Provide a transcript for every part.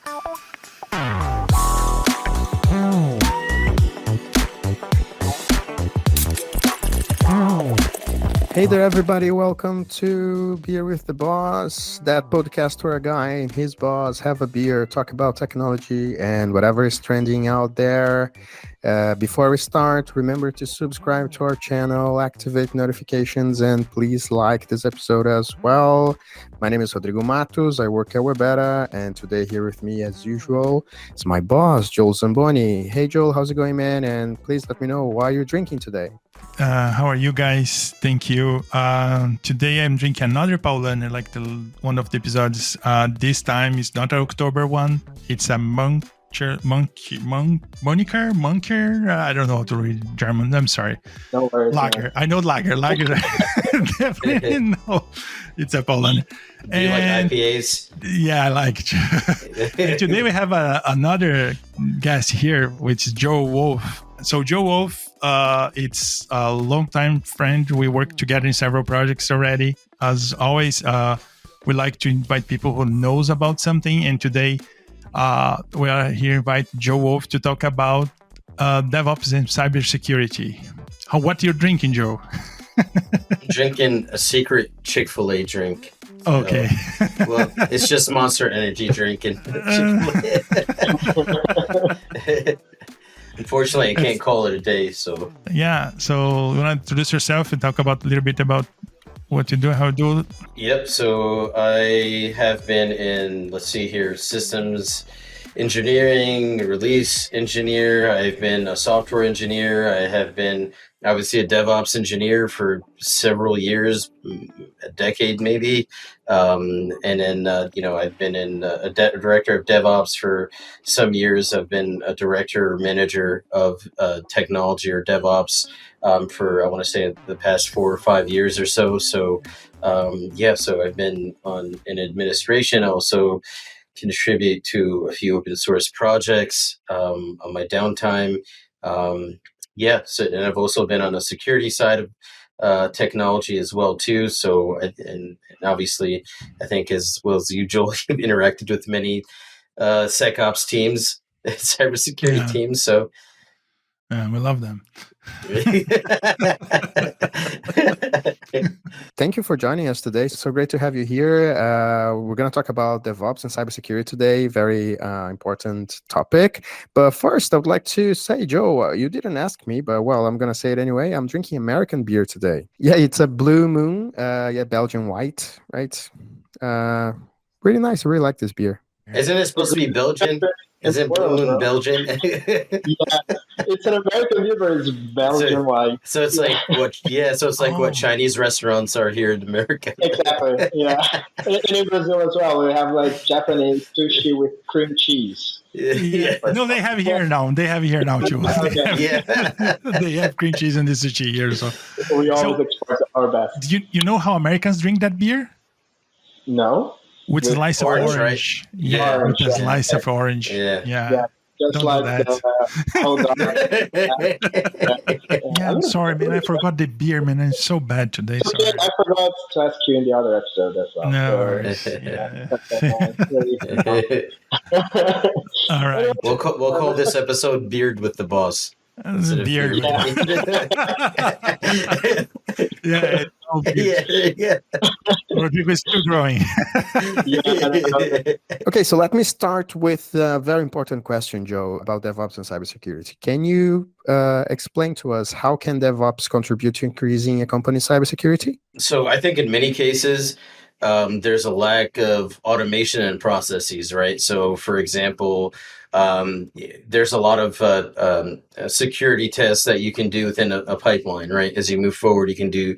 Hey there, everybody. Welcome to Beer with the Boss, that podcast where a guy and his boss have a beer, talk about technology and whatever is trending out there. Before we start, remember to subscribe to our channel, activate notifications, and please like this episode as well. My name is Rodrigo Matos. I work at Webera, and today here with me, as usual, is my boss, Joel Zamboni. Hey, Joel, how's it going, man? And please let me know why you're drinking today. How are you guys? Thank you. Today I'm drinking another Paulaner, like one of the episodes. This time it's not an October one. It's a Monker. I don't know how to read German. I'm sorry. No worries. Lager. Man. I know Lager. Definitely no. It's a Paulaner. Do you like IPAs? Yeah, I like it. And today we have another guest here, which is Joe Wolf. So Joe Wolf, it's a longtime friend. We work together in several projects already. As always, we like to invite people who knows about something. And today, we are here to invite Joe Wolf to talk about DevOps and cybersecurity. What are you drinking, Joe? Drinking a secret Chick-fil-A drink. Okay. Well, it's just Monster Energy drink and Chick-fil-A. Unfortunately, I can't call it a day. So yeah. So you want to introduce yourself and talk about a little bit about what you do, how you do it? Yep. So I have been in, systems engineering, release engineer. I've been a software engineer. I have been obviously a DevOps engineer for several years, a decade maybe. And then, I've been a director of DevOps for some years. I've been a director or manager of technology or DevOps for, I want to say, the past 4 or 5 years or so. So, so I've been in administration. I also contribute to a few open source projects on my downtime. And I've also been on the security side of technology as well too. So, and obviously, I think as well as you, Joel, you've interacted with many SecOps teams, cybersecurity teams. So, we love them. Thank you for joining us today. So great to have you here. We're going to talk about DevOps and cybersecurity today. Very important topic. But first, I would like to say, Joe, you didn't ask me, but well, I'm going to say it anyway. I'm drinking American beer today. Yeah, it's a Blue Moon. Belgian white, right? Really nice. I really like this beer. Isn't it supposed to be Belgian? Is it Blue Moon Belgian? Yeah, it's an American beer, but it's Belgian white. So it's like what? Yeah, so it's like what Chinese restaurants are here in America. Exactly. Yeah, and in Brazil as well, we have like Japanese sushi with cream cheese. Yeah. No, they have here now. They have here now too. Yeah. They have cream cheese and the sushi here. So we always express our best. Do you know how Americans drink that beer? No. With a slice of orange. Right? Yeah, with a slice of orange. Yeah. Just Don't like Yeah, I'm sorry, man. I forgot the beer, man. It's so bad today. Sorry. I forgot to ask you in the other episode as well. No. All right. We'll call this episode "Beard with the Boss." Beard. Yeah. Rodrigo is still growing. Okay, so let me start with a very important question, Joe, about DevOps and cybersecurity. Can you explain to us how can DevOps contribute to increasing a company's cybersecurity? So I think in many cases, there's a lack of automation and processes, right? So, for example, there's a lot of security tests that you can do within a pipeline, right? As you move forward, you can do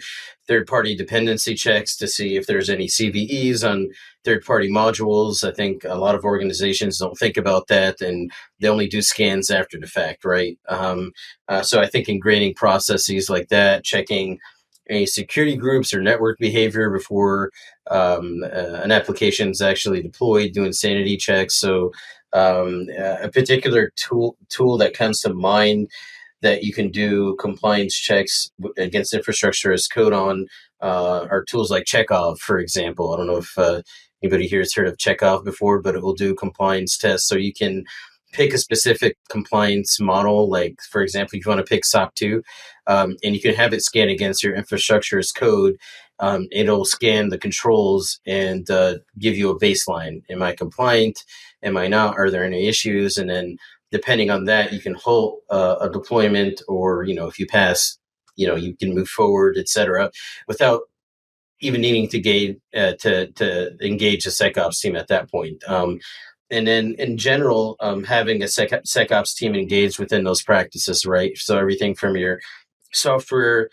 third-party dependency checks to see if there's any CVEs on third-party modules. I think a lot of organizations don't think about that, and they only do scans after the fact, right? So I think ingraining processes like that, checking any security groups or network behavior before an application is actually deployed, doing sanity checks. So a particular tool that comes to mind that you can do compliance checks against infrastructure as code on are tools like Chekhov, for example. I don't know if anybody here has heard of Chekhov before, but it will do compliance tests. So you can pick a specific compliance model. Like, for example, if you want to pick SOC 2, and you can have it scan against your infrastructure as code, it'll scan the controls and give you a baseline. Am I compliant? Am I not? Are there any issues? And then depending on that, you can halt a deployment, or, if you pass, you can move forward, etc., without even needing to engage a SecOps team at that point. And then in general, having a SecOps team engaged within those practices, right? So everything from your software,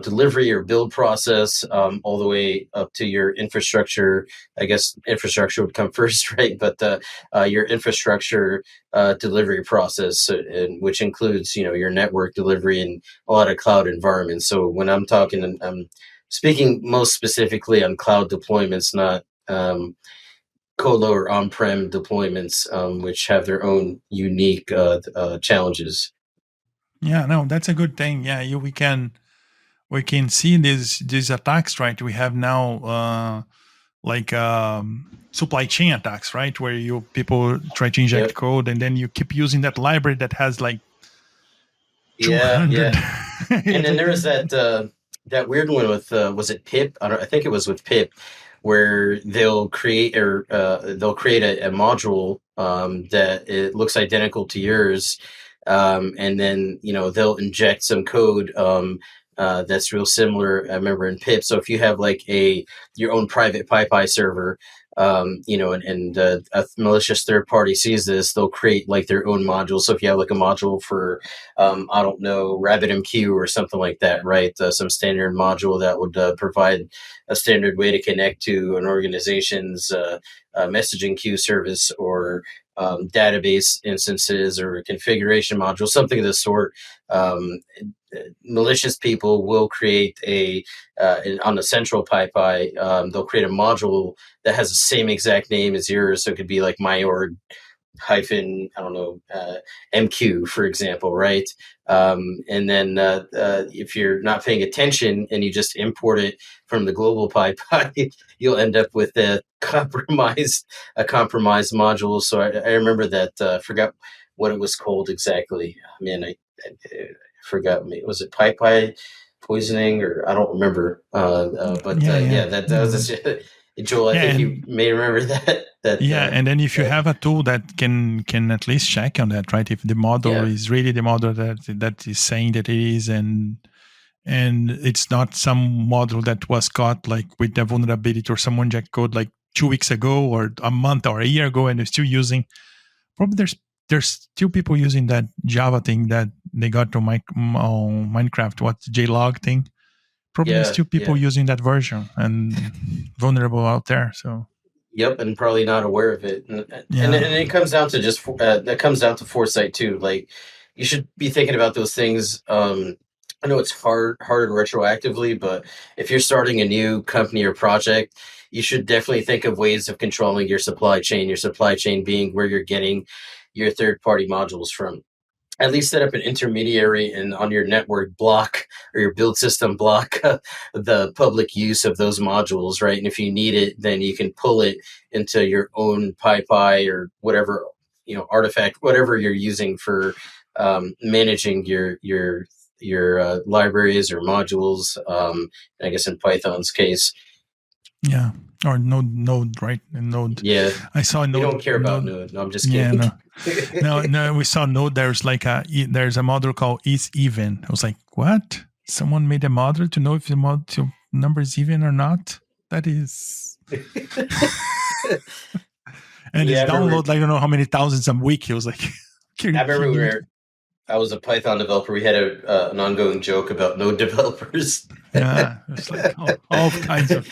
delivery or build process, all the way up to your infrastructure. I guess infrastructure would come first, right? But your infrastructure delivery process, which includes, your network delivery and a lot of cloud environments. So when I'm talking, I'm speaking most specifically on cloud deployments, not colo or on-prem deployments, which have their own unique challenges. Yeah, no, that's a good thing. Yeah, we can see these attacks, right? We have now supply chain attacks, right? Where people try to inject code, and then you keep using that library that has like 200. And then there was that weird one with was it Pip? I think it was with Pip, where they'll create a module that it looks identical to yours, and then they'll inject some code that's real similar. I remember in Pip. So if you have like your own private PyPy server, and a malicious third party sees this, they'll create like their own module. So if you have like a module for, I don't know, RabbitMQ or something like that, right? Some standard module that would provide a standard way to connect to an organization's messaging queue service, or database instances, or configuration module, something of the sort. Malicious people will create on the central PyPy, they'll create a module that has the same exact name as yours. So it could be like myorg hyphen, I don't know, MQ, for example, right? And then if you're not paying attention and you just import it from the global PyPy, you'll end up with a compromised module. So I remember that, I forgot what it was called exactly. Man, I forgot. Was it PyPy poisoning, or I don't remember. That was Joel. I think you may remember that. And then if you have a tool that can at least check on that, right? If the model is really the model that is saying that it is, and it's not some model that was caught like with the vulnerability, or someone inject code like 2 weeks ago, or a month or a year ago, and they're still using. Probably there's still people using that Java thing that they got to Minecraft, what JLog thing. Probably still people using that version and vulnerable out there. So. Yep, and probably not aware of it, and it comes down to just that comes down to foresight too. Like, you should be thinking about those things. I know it's harder retroactively, but if you're starting a new company or project, you should definitely think of ways of controlling your supply chain. Your supply chain being where you're getting your third-party modules from. At least set up an intermediary and on your network block, or your build system block, the public use of those modules, right? And if you need it, then you can pull it into your own PyPy or whatever, artifact, whatever you're using for managing your libraries or modules. I guess in Python's case. Yeah. Or Node, right? And Node. Yeah. I saw Node. We don't care about Node. No, I'm just kidding. Yeah, no. We saw Node. There's a model called is even. I was like, what? Someone made a model to know if the model number is even or not? That is. And it's download, I don't know how many thousands a week. It was like. I remember I was a Python developer. We had an ongoing joke about Node developers. Yeah, it's like all kinds of.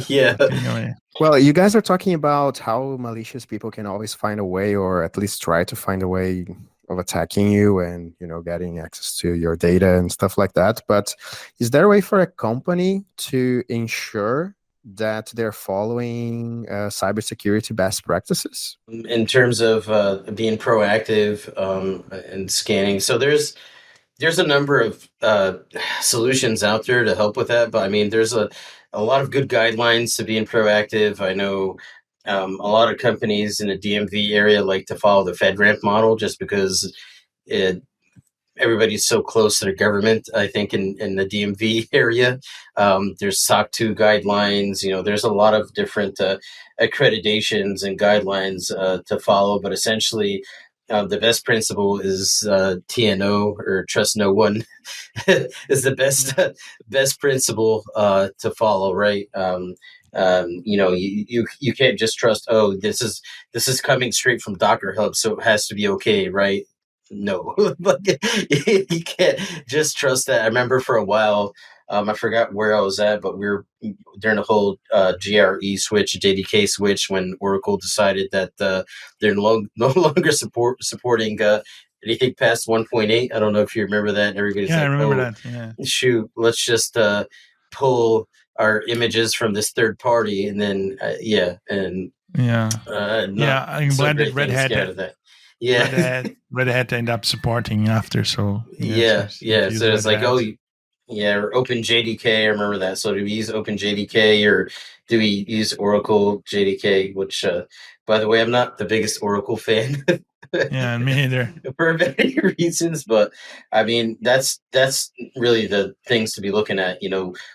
Yeah. Anyway. Well, you guys are talking about how malicious people can always find a way, or at least try to find a way of attacking you and, getting access to your data and stuff like that. But is there a way for a company to ensure that they're following cybersecurity best practices? In terms of being proactive and scanning. So there's a number of solutions out there to help with that. But I mean, there's a a lot of good guidelines to being proactive. I know a lot of companies in the DMV area like to follow the FedRAMP model just because everybody's so close to the government. I think in the DMV area, there's SOC 2 guidelines. There's a lot of different accreditations and guidelines to follow. But essentially, the best principle is TNO, or trust no one, is the best principle to follow. Right. You can't just trust. Oh, this is coming straight from Docker Hub, so it has to be okay, right? No, you can't just trust that. I remember for a while, I forgot where I was at, but we were during the whole GRE switch, JDK switch, when Oracle decided that they're no longer supporting anything past 1.8. I don't know if you remember that. Everybody's I like, remember "Oh, that. Yeah. shoot, let's just pull our images from this third party," and then I'm so glad that great things came out of that. Yeah. Red Hat ended up supporting after. So Yeah. So it's like, Hat. or OpenJDK. I remember that. So do we use OpenJDK or do we use Oracle JDK? Which, by the way, I'm not the biggest Oracle fan. Yeah, me neither. For many reasons, but I mean that's really the things to be looking at.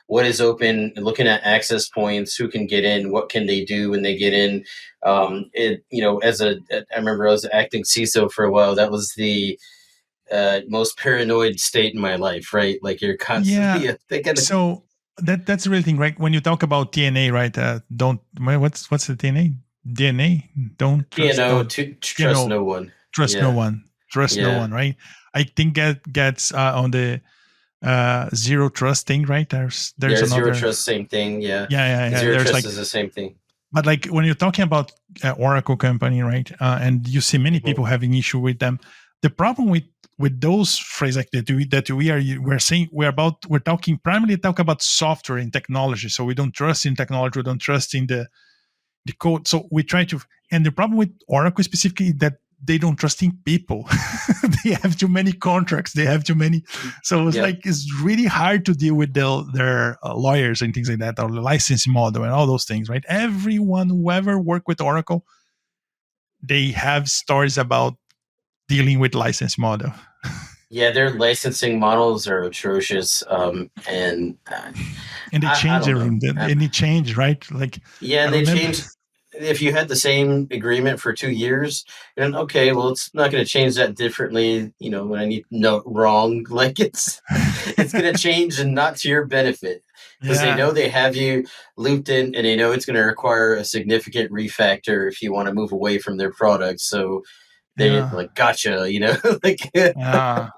What is open, looking at access points, who can get in, what can they do when they get in. I remember I was acting CISO for a while. That was the most paranoid state in my life, right? Like you're constantly thinking. So that's the real thing, right? When you talk about TNA, right? What's the TNA? DNA. Don't trust. Trust no one. Trust no one. Trust no one. Right. I think that gets on the zero trust thing, right? There's another zero trust, same thing. Yeah. Zero trust is the same thing. But like when you're talking about Oracle company, right? And you see many people having issue with them. The problem with those phrases like we're primarily talking about software and technology. So we don't trust in technology. We don't trust in the code. So we try to, and the problem with Oracle specifically is that they don't trust in people. They have too many contracts. They have too many. So it's it's really hard to deal with their lawyers and things like that, or the licensing model and all those things, right? Everyone who ever worked with Oracle, they have stories about dealing with license model. Yeah, their licensing models are atrocious, and they change everything. And they change, right? Like they change. If you had the same agreement for 2 years, then okay, well, it's not going to change that differently. When I need wrong, like it's going to change and not to your benefit because they know they have you looped in, and they know it's going to require a significant refactor if you want to move away from their product. So. They like gotcha, like I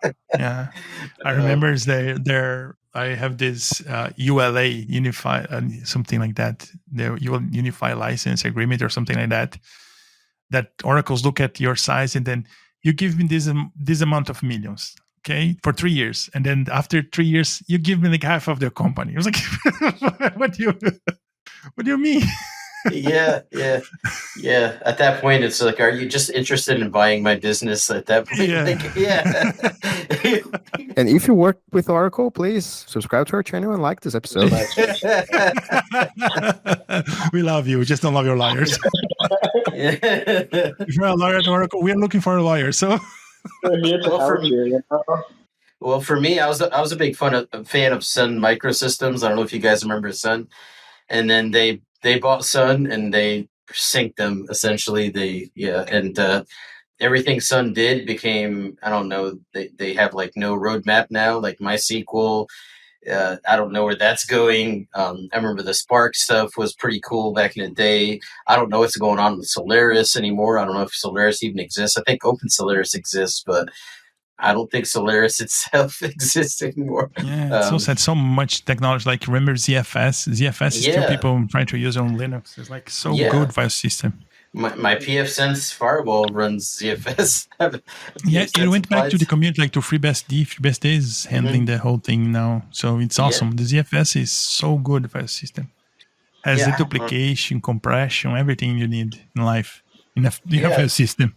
remember I have this ULA unify something like that, the unify license agreement or something like that Oracles look at your size and then you give me this amount of millions, okay, for 3 years, and then after 3 years you give me like half of the company. I was like, what do you mean? Yeah. At that point, it's like, are you just interested in buying my business? At that point, And if you work with Oracle, please subscribe to our channel and like this episode. We love you. We just don't love your lawyers. If you're a lawyer at Oracle, we are looking for a lawyer. So, well, for me, I was a big fan of Sun Microsystems. I don't know if you guys remember Sun, and then they bought Sun and they synced them essentially. Everything Sun did became, I don't know, they have like no roadmap now, like MySQL. I don't know where that's going. I remember the Spark stuff was pretty cool back in the day. I don't know what's going on with Solaris anymore. I don't know if Solaris even exists. I think Open Solaris exists, but I don't think Solaris itself exists anymore. Yeah, it's also had so much technology. Like remember ZFS? ZFS is still people trying to use on Linux. It's like so good file system. My pfSense firewall runs ZFS. It went back to the community, like to FreeBSD. FreeBSD is handling the whole thing now. So it's awesome. The ZFS is so good file system. Has the duplication, compression, everything you need in life. You have a system.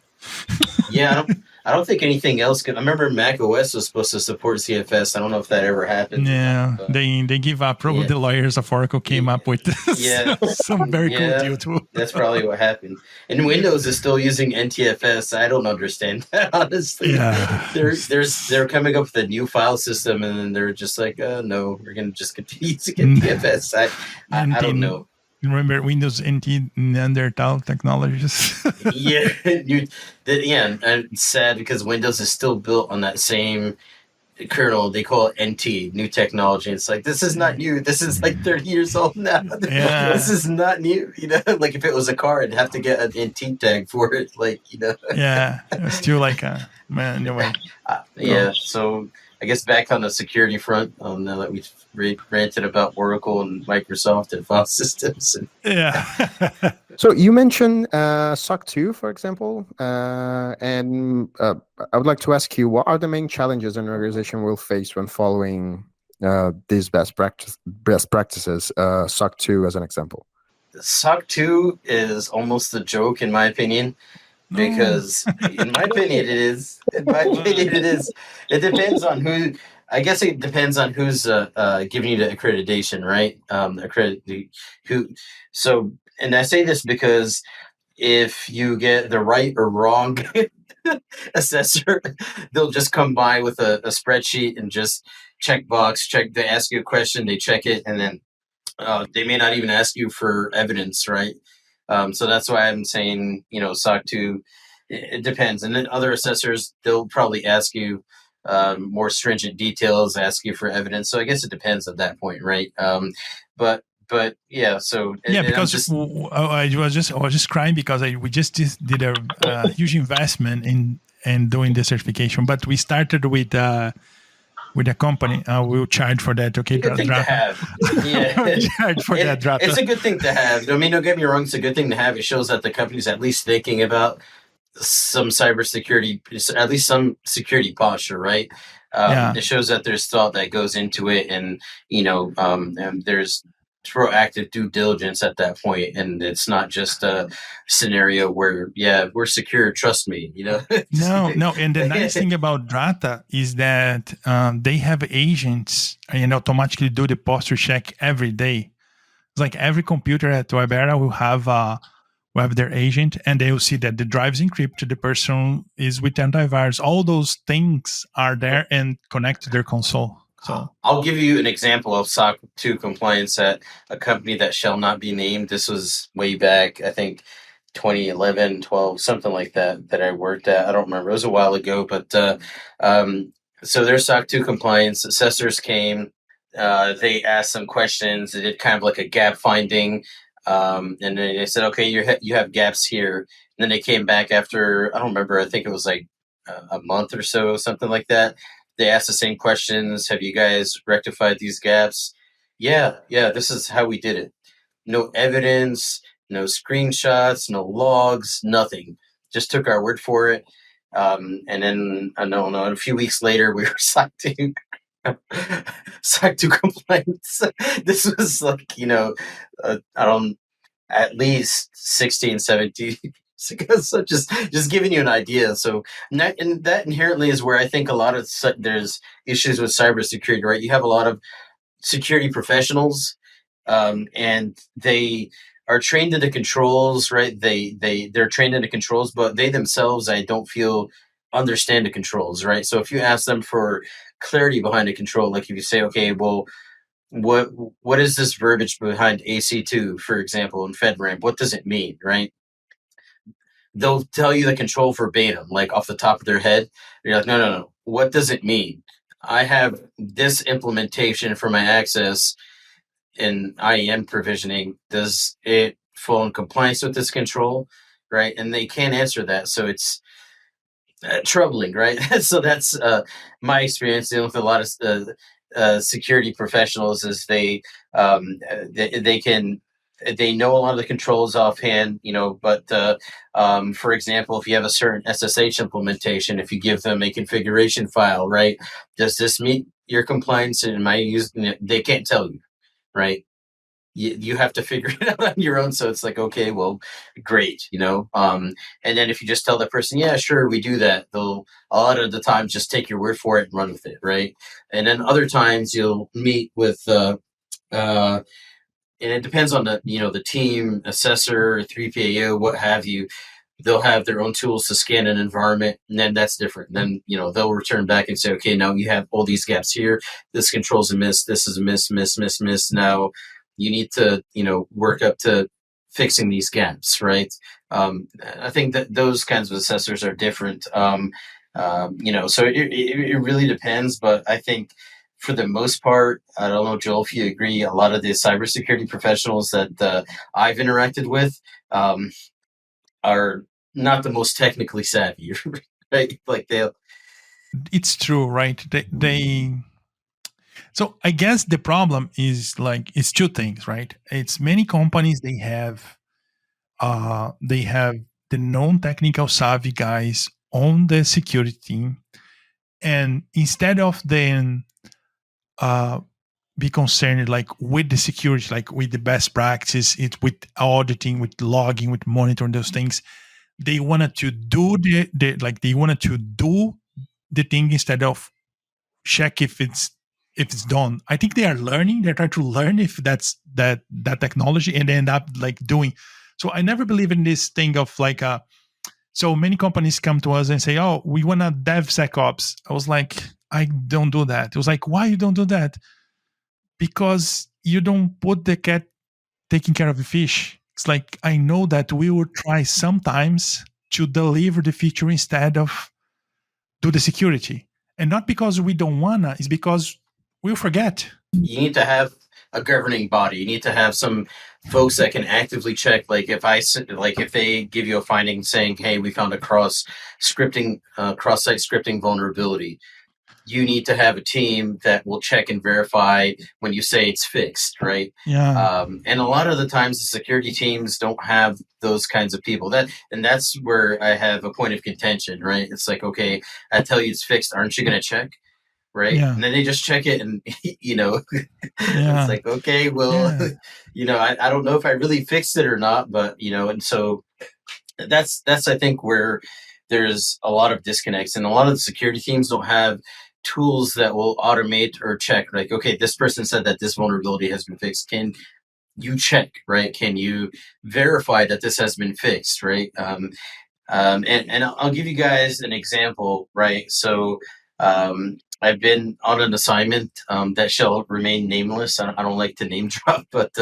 I I don't think anything else can. I remember Mac OS was supposed to support CFS. I don't know if that ever happened. Yeah, But, they give up. Probably yeah. the lawyers of Oracle came up with Yeah. some very cool Yeah, deal too. that's probably what happened. And Windows is still using NTFS. I don't understand that, honestly. Yeah. They're coming up with a new file system, and then they're just like, no, we're gonna just continue using NTFS. I don't know. Remember Windows NT Neanderthal technologies? Yeah, and it's sad because Windows is still built on that same kernel. They call it NT, new technology. It's like, this is not new. This is like 30 years old now. Yeah. This is not new. Like if it was a car, I'd have to get an NT tag for it. Like, Yeah, it's still like a man. Anyway. Yeah. So I guess back on the security front, now that we've ranted about Oracle and Microsoft and file systems. Yeah. So you mentioned SOC 2, for example, and I would like to ask you, what are the main challenges an organization will face when following these best practices, SOC 2 as an example? SOC 2 is almost a joke, in my opinion, because in my opinion, it is. In my opinion, it is. It depends on who. I guess it depends on who's giving you the accreditation, right? So, and I say this because if you get the right or wrong assessor, they'll just come by with a spreadsheet and just check. They ask you a question, they check it, and then they may not even ask you for evidence, right? So that's why I'm saying, SOC 2, it depends. And then other assessors, they'll probably ask you more stringent details, ask you for evidence. So I guess it depends at that point, right? But yeah, so yeah, because I was just crying because we just did a huge investment in doing the certification, but we started with a company. We'll charge for that. Okay, it's a good thing to have. Yeah, charge for that drop. It's a good thing to have. I mean, don't get me wrong; it's a good thing to have. It shows that the company's at least thinking about some cybersecurity, at least some security posture, right? It shows that there's thought that goes into it, and there's proactive due diligence at that point, and it's not just a scenario where we're secure, trust me. No, and the nice thing about Drata is that they have agents and automatically do the posture check every day. It's like every computer at Webera will have their agent, and they will see that the drive's encrypted, the person is with antivirus, all those things are there and connect to their console. So I'll give you an example of SOC 2 compliance at a company that shall not be named. This was way back, I think 2011, 12, something like that I worked at. I don't remember. It was a while ago, but so their SOC 2 compliance assessors came. They asked some questions. They did kind of like a gap finding. And then they said, okay, you have gaps here. And then they came back after, I don't remember, I think it was like a month or so, something like that. They asked the same questions. Have you guys rectified these gaps? Yeah, this is how we did it. No evidence, no screenshots, no logs, nothing. Just took our word for it. And then, I don't know, a few weeks later, we were SOC 2 complaints. This was like, at least 16, 17 so just giving you an idea. So that inherently is where I think a lot of there's issues with cybersecurity, right? You have a lot of security professionals, and they are trained into controls, right? They're trained into controls, but they themselves, I don't feel, understand the controls, right? So if you ask them for clarity behind a control, like if you say, okay, well, what is this verbiage behind AC2, for example, in FedRAMP? What does it mean, right? They'll tell you the control verbatim, like off the top of their head. You're like, no. What does it mean? I have this implementation for my access in IAM provisioning. Does it fall in compliance with this control, right? And they can't answer that, so it's troubling, right? So that's my experience dealing with a lot of security professionals. Is they know a lot of the controls offhand, but for example, if you have a certain SSH implementation, if you give them a configuration file, right, does this meet your compliance? And am I using it? They can't tell you, right? you have to figure it out on your own. So it's like, okay, well, great, and then if you just tell that person, yeah, sure, we do that, they'll a lot of the time just take your word for it and run with it, right? And then other times you'll meet with and it depends on the team assessor, 3PAO, what have you. They'll have their own tools to scan an environment, and then that's different. Then they'll return back and say, okay, now you have all these gaps here. This controls a miss. This is a miss. Now you need to work up to fixing these gaps, right? I think that those kinds of assessors are different. So it really depends, but I think for the most part, I don't know, Joel, if you agree, a lot of the cybersecurity professionals that I've interacted with are not the most technically savvy, right? Like It's true, right? So I guess the problem is like it's two things, right? It's many companies they have the non-technical savvy guys on the security team, and instead of them be concerned like with the security, like with the best practice, it with auditing, with logging, with monitoring those things, they wanted to do they wanted to do the thing instead of check if it's done. I think they are learning. They try to learn if that's that technology, and they end up like doing. So I never believe in this thing of like so many companies come to us and say, "Oh, we want to DevSecOps." I was like, I don't do that. It was like, why you don't do that? Because you don't put the cat taking care of the fish. It's like, I know that we will try sometimes to deliver the feature instead of do the security. And not because we don't wanna, it's because we'll forget. You need to have a governing body. You need to have some folks that can actively check. Like if they give you a finding saying, "Hey, we found a cross-site scripting vulnerability," you need to have a team that will check and verify when you say it's fixed, right? Yeah. And a lot of the times the security teams don't have those kinds of people. That's where I have a point of contention, right? It's like, okay, I tell you it's fixed, aren't you going to check? Right. Yeah. And then they just check it and, Yeah. it's like, okay, well, Yeah. I don't know if I really fixed it or not, but, and so that's, I think, where there's a lot of disconnects, and a lot of the security teams don't have tools that will automate or check, like, okay, this person said that this vulnerability has been fixed. Can you check, right? Can you verify that this has been fixed, right? And I'll give you guys an example, right? So I've been on an assignment that shall remain nameless. I don't like to name drop, but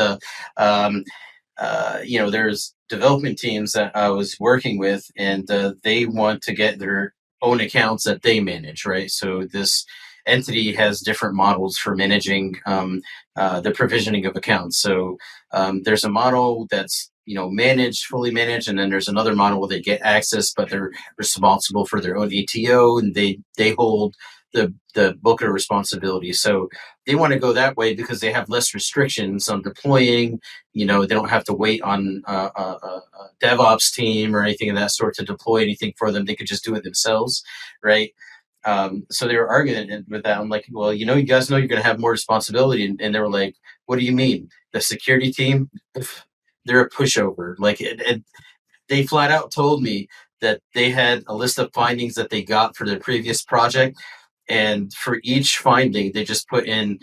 there's development teams that I was working with, and they want to get their own accounts that they manage, right? So this entity has different models for managing the provisioning of accounts. So there's a model that's fully managed, and then there's another model where they get access, but they're responsible for their own ATO, and they hold the bulk of responsibility. So they want to go that way because they have less restrictions on deploying. They don't have to wait on a DevOps team or anything of that sort to deploy anything for them. They could just do it themselves, right? So they were arguing with that. I'm like, well, you guys know you're going to have more responsibility. And they were like, what do you mean? The security team, they're a pushover. Like, they flat out told me that they had a list of findings that they got for their previous project. And for each finding, they just put in,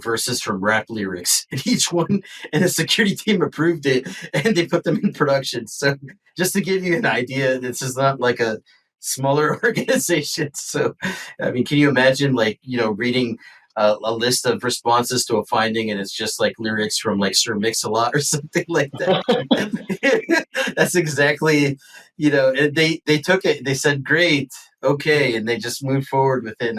verses from rap lyrics in each one, and the security team approved it, and they put them in production. So just to give you an idea, this is not like a smaller organization. So, I mean, can you imagine, like, reading a list of responses to a finding, and it's just like lyrics from like Sir Mix-a-Lot or something like that? That's exactly, and they took it. They said, "Great, okay," and they just moved forward with it.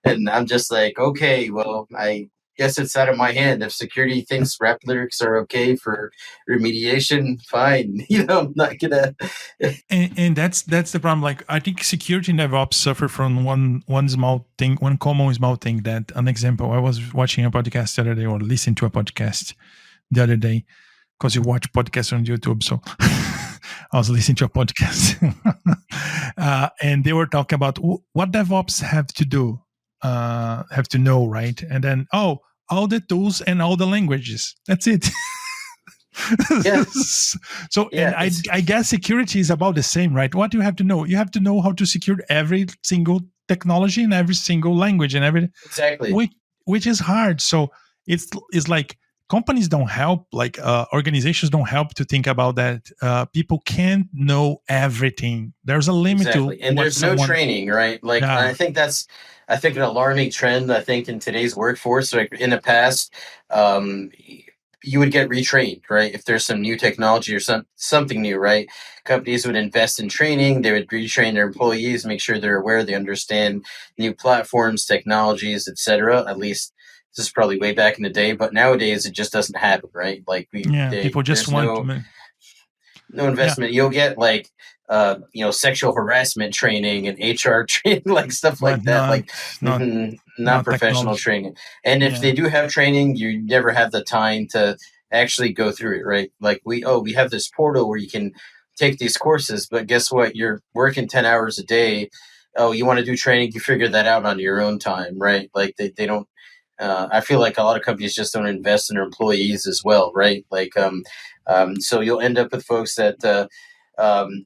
And I'm just like, okay, well, I guess it's out of my hand. If security thinks rap lyrics are okay for remediation, fine. I'm not gonna. And that's the problem. Like, I think security and DevOps suffer from one small thing, one common small thing. That an example, I was watching a podcast the other day, or listening to a podcast the other day, because you watch podcasts on YouTube. So I was listening to a podcast, and they were talking about what DevOps have to do, have to know, right? And then, all the tools and all the languages. That's it. Yeah. So, Yeah, and I guess security is about the same, right? What do you have to know? You have to know how to secure every single technology and every single language and exactly. which is hard. So it's like companies don't help, like organizations don't help to think about that. People can't know everything. There's a limit Exactly. to And what there's no someone. training, right? Like, Yeah, I think an alarming trend, I think in today's workforce, like in the past, um, you would get retrained, right? If there's some new technology or something new, right? Companies would invest in training. They would retrain their employees, make sure they're aware, they understand new platforms, technologies, etc. At least this is probably way back in the day, but nowadays it just doesn't happen, right? Like yeah. People just there's want no to. Yeah, investment. You'll get like sexual harassment training and HR training, like stuff but like that, like not not not professional technology. training. And if Yeah, they do have training, you never have the time to actually go through it, right? Like we have this portal where you can take these courses, but guess what? You're working 10 hours a day. Oh, you want to do training, you figure that out on your own time, right? Like they don't I feel like a lot of companies just don't invest in their employees as well, right? Like, so you'll end up with folks that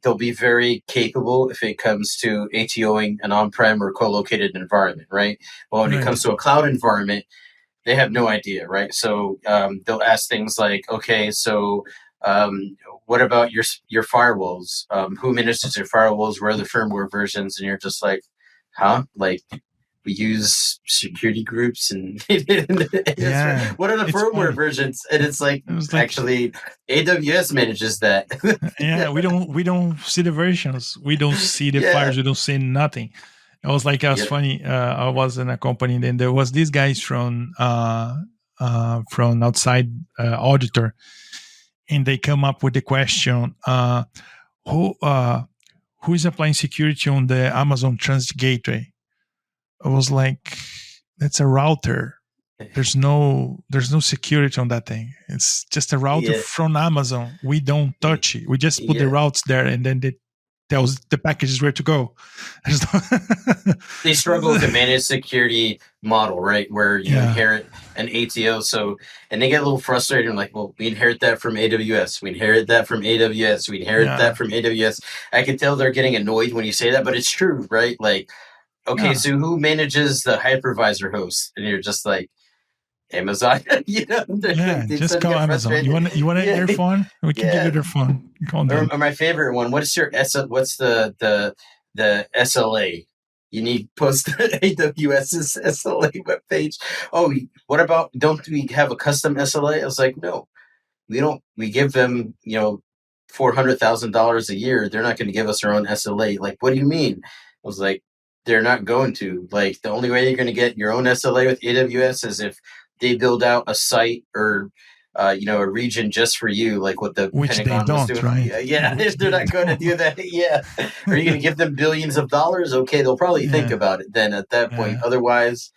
they'll be very capable if it comes to ATOing an on-prem or co-located environment, right? Well, when it right. comes to a cloud environment, they have no idea, right? So they'll ask things like, okay, so what about your firewalls? Who manages your firewalls? Where are the firmware versions? And you're just like, huh? Like we use security groups and Yeah, what are the it's firmware funny. versions? And it's like It was like, actually AWS manages that. yeah, we don't see the versions, we don't see the Yeah. fires, we don't see nothing. It was like, it was Yep. funny. I was in a company, then there was these guys from outside auditor, and they come up with the question, who uh, who is applying security on the Amazon Transit Gateway? I was like, that's a router. There's no security on that thing. It's just a router Yeah. from Amazon. We don't touch it. We just put the Yeah. routes there, and then it tells the packages where to go. There's They struggle with the managed security model, right? Where you Yeah. inherit an ATO. So, and they get a little frustrated and like, well, we inherit that from AWS. We inherit that from AWS. We inherit Yeah. that from AWS. I can tell they're getting annoyed when you say that, but it's true, right? Like, okay, Yeah. so who manages the hypervisor host? And you're just like, Amazon. Yeah, They just start to call get Amazon. frustrated. You want Yeah, their phone? We can give yeah. you their phone. You call them. Or my favorite one. What's the SLA? You need post AWS's SLA webpage. Oh, what about, don't we have a custom SLA? I was like, no, we don't. We give them, $400,000 a year. They're not going to give us their own SLA. Like, what do you mean? I was like, they're not going to. Like, the only way you're going to get your own SLA with AWS is if they build out a site or a region just for you, like what the Which they Pentagon was don't, doing. right? Yeah, Which they're they not going to don't. do that. Yeah, are you going to give them billions of dollars? Okay, they'll probably think Yeah. about it then at that point. Yeah. Otherwise,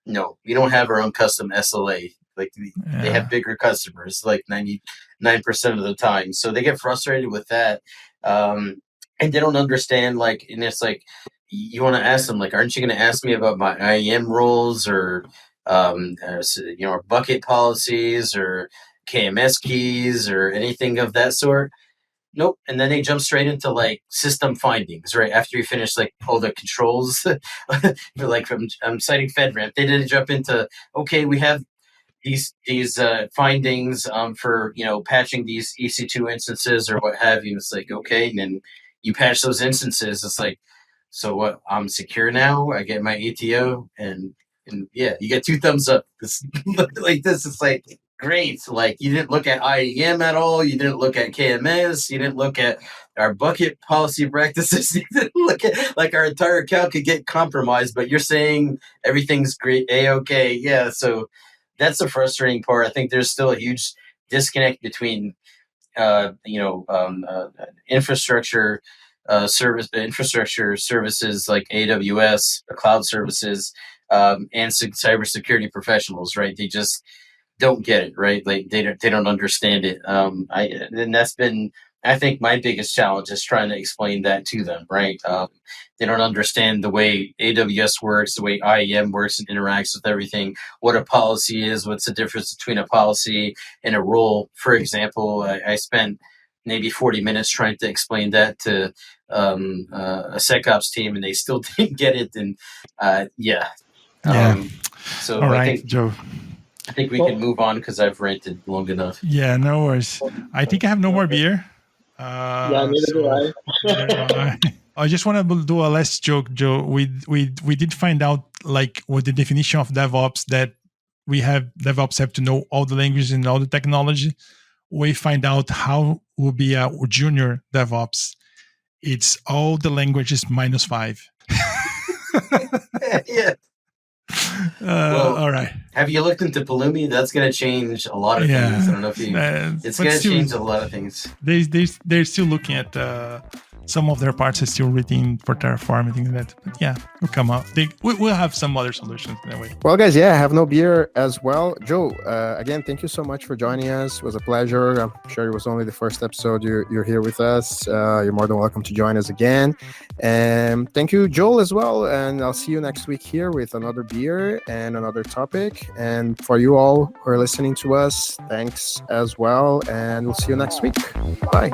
no, we don't have our own custom SLA. Like they Yeah. have bigger customers, like 99% of the time, so they get frustrated with that, and they don't understand. Like, and it's like you want to ask them, like, aren't you going to ask me about my IAM rules or bucket policies or KMS keys or anything of that sort? Nope. And then they jump straight into like system findings, right? After you finish like all the controls, like from I'm citing FedRAMP, they didn't jump into, okay, we have these findings for patching these EC2 instances or what have you. It's like, okay, and then you patch those instances. It's like, so what? I'm secure now. I get my ETO, and yeah, you get two thumbs up. This like this is like great. Like you didn't look at IEM at all. You didn't look at KMS. You didn't look at our bucket policy practices. You didn't look at like our entire account could get compromised. But you're saying everything,'s great. Okay, yeah. So that's the frustrating part. I think there's still a huge disconnect between infrastructure infrastructure services like AWS or cloud services and cybersecurity professionals, right? They just don't get it, right? Like they don't understand it. And that's been I think my biggest challenge is trying to explain that to them, right? They don't understand the way AWS works, the way IAM works and interacts with everything, what a policy is, what's the difference between a policy and a rule. For example, I spent maybe 40 minutes trying to explain that to a SecOps team, and they still didn't get it. And yeah. So All right, Joe. I think we can move on because I've ranted long enough. Yeah, no worries. I think I have no more beer. Neither do I. I just want to do a last joke, Joe. We did find out, like, what the definition of DevOps, that DevOps have to know all the languages and all the technology. We find out how will be a junior DevOps. It's all the languages -5. Yeah. All right. Have you looked into Pulumi? That's going to change a lot of things. I don't know if you. It's going to change a lot of things. They're still looking at some of their parts are still written for Terraform and things like that. But yeah, we'll come out. We'll have some other solutions that way. Well, guys, I have no beer as well. Joe, again, thank you so much for joining us. It was a pleasure. I'm sure it was only the first episode you're here with us. You're more than welcome to join us again. And thank you, Joel, as well. And I'll see you next week here with another beer and another topic. And for you all who are listening to us, thanks as well. And we'll see you next week. Bye.